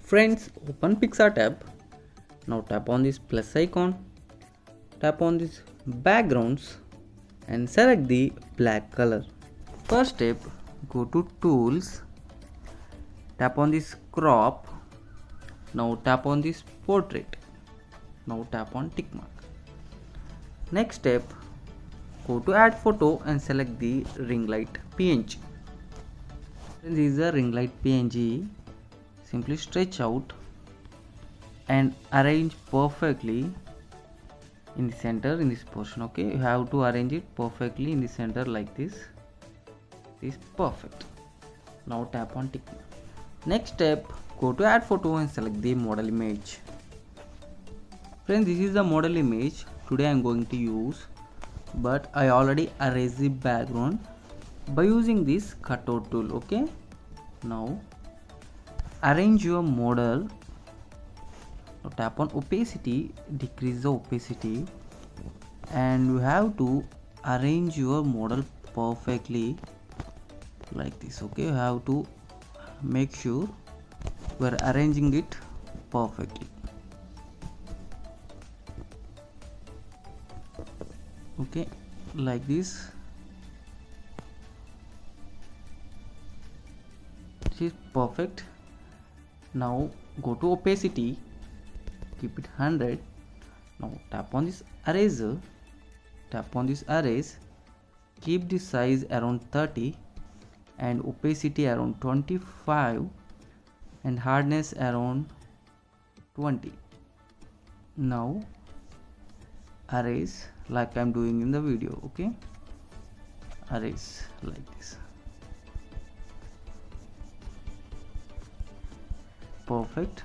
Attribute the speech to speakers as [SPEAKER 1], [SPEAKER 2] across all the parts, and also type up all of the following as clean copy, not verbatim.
[SPEAKER 1] Friends, open PicsArt app. Now tap on this plus icon, tap on this backgrounds and select the black color. First step, go to tools, tap on this crop. Now tap on this portrait. Now tap on tick mark. Next step, go to add photo and select the ring light PNG. This is a ring light PNG. Simply stretch out and arrange perfectly in the center in this portion. Okay, you have to arrange it perfectly in the center like this. This is perfect. Now tap on tick. Next step, go to add photo and select the model image. Friends, this is the model image today I am going to use, but I already erased the background by using this cutout tool. Okay, now arrange your model. Now tap on opacity, decrease the opacity, and you have to arrange your model perfectly like this. Okay, you have to make sure we are arranging it perfectly. Okay, like this. This is perfect. Now go to opacity, keep it 100. Now tap on this eraser, tap on this erase, keep the size around 30 and opacity around 25 and hardness around 20. Now erase like I am doing in the video. Okay, erase like this. Perfect.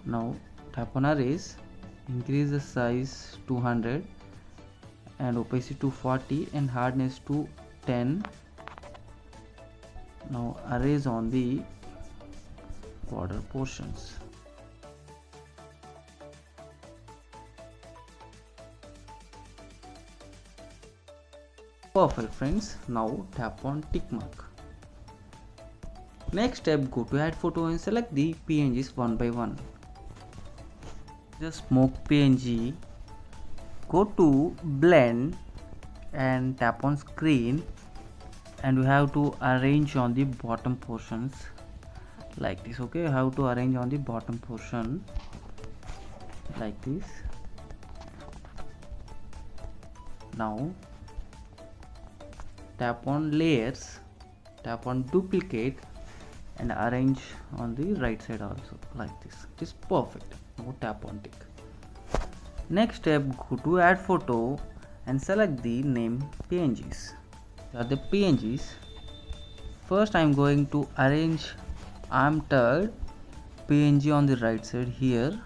[SPEAKER 1] Now tap on erase, increase the size to 100 and opacity to 40 and hardness to 10. Now erase on the border portions. Perfect friends. Now tap on tick mark. Next step, go to add photo and select the PNGs one by one. The smoke PNG, go to blend and tap on screen, and you have to arrange on the bottom portions like this. Okay, you have to arrange on the bottom portion like this. Now tap on layers, tap on duplicate and arrange on the right side also like this. It is perfect. Now tap on tick. Next step, go to add photo and select the name PNGs. These are the PNGs. First I am going to arrange arm tag PNG on the right side here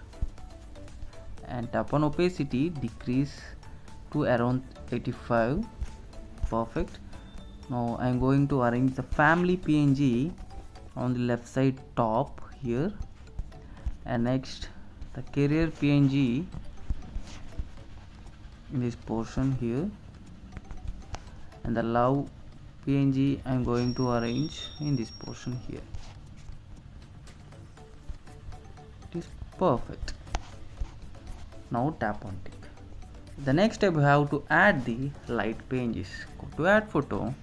[SPEAKER 1] and tap on opacity, decrease to around 85. Perfect. Now I am going to arrange the family PNG on the left side top here, and next the career PNG in this portion here, and the love PNG I am going to arrange in this portion here. It is perfect. Now tap on tick. The next step, we have to add the light PNGs. Go to add photo.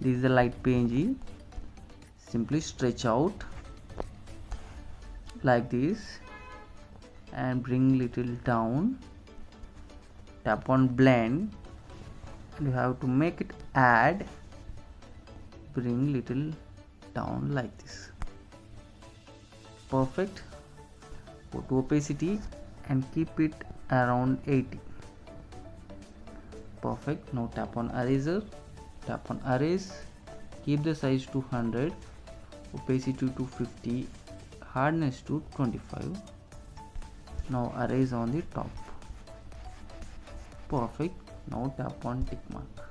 [SPEAKER 1] This is the light PNG. Simply stretch out like this and bring little down. Tap on blend. You have to make it add. Bring little down like this. Perfect. Go to opacity and keep it around 80. Perfect. Now tap on eraser, tap on erase, keep the size to 100, opacity to 50, hardness to 25. Now erase on the top. Perfect. Now tap on tick mark.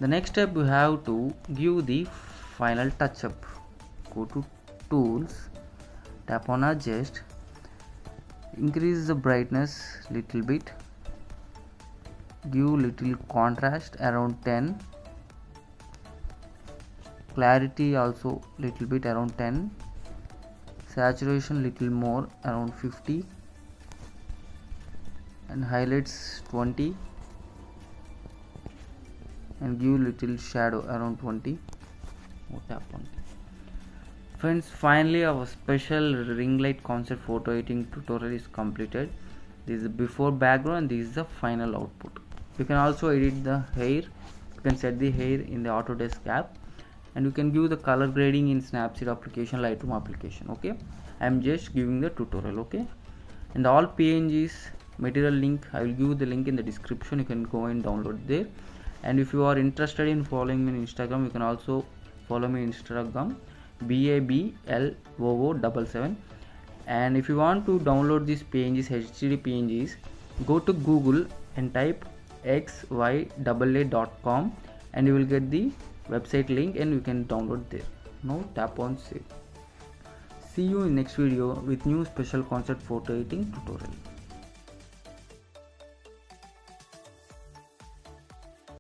[SPEAKER 1] The next step, we have to give the final touch up. Go to tools, tap on adjust, increase the brightness little bit, give little contrast around 10, clarity also little bit around 10, saturation little more around 50, and highlights 20, and give little shadow around 20. Tap on it. Friends, finally our special ring light concept photo editing tutorial is completed. This is the before background and this is the final output. You can also edit the hair. You can set the hair in the Autodesk app, and you can give the color grading in Snapseed application, Lightroom application. Okay, I am just giving the tutorial. Okay, and all PNGs material link, I will give the link in the description. You can go and download there. And if you are interested in following me on Instagram, you can also follow me on Instagram, BABLOO77. And if you want to download these PNGs, HDD PNGs, go to Google and type xyaa.com and you will get the website link and you can download there. Now tap on save. See you in next video with new special concept photo editing tutorial.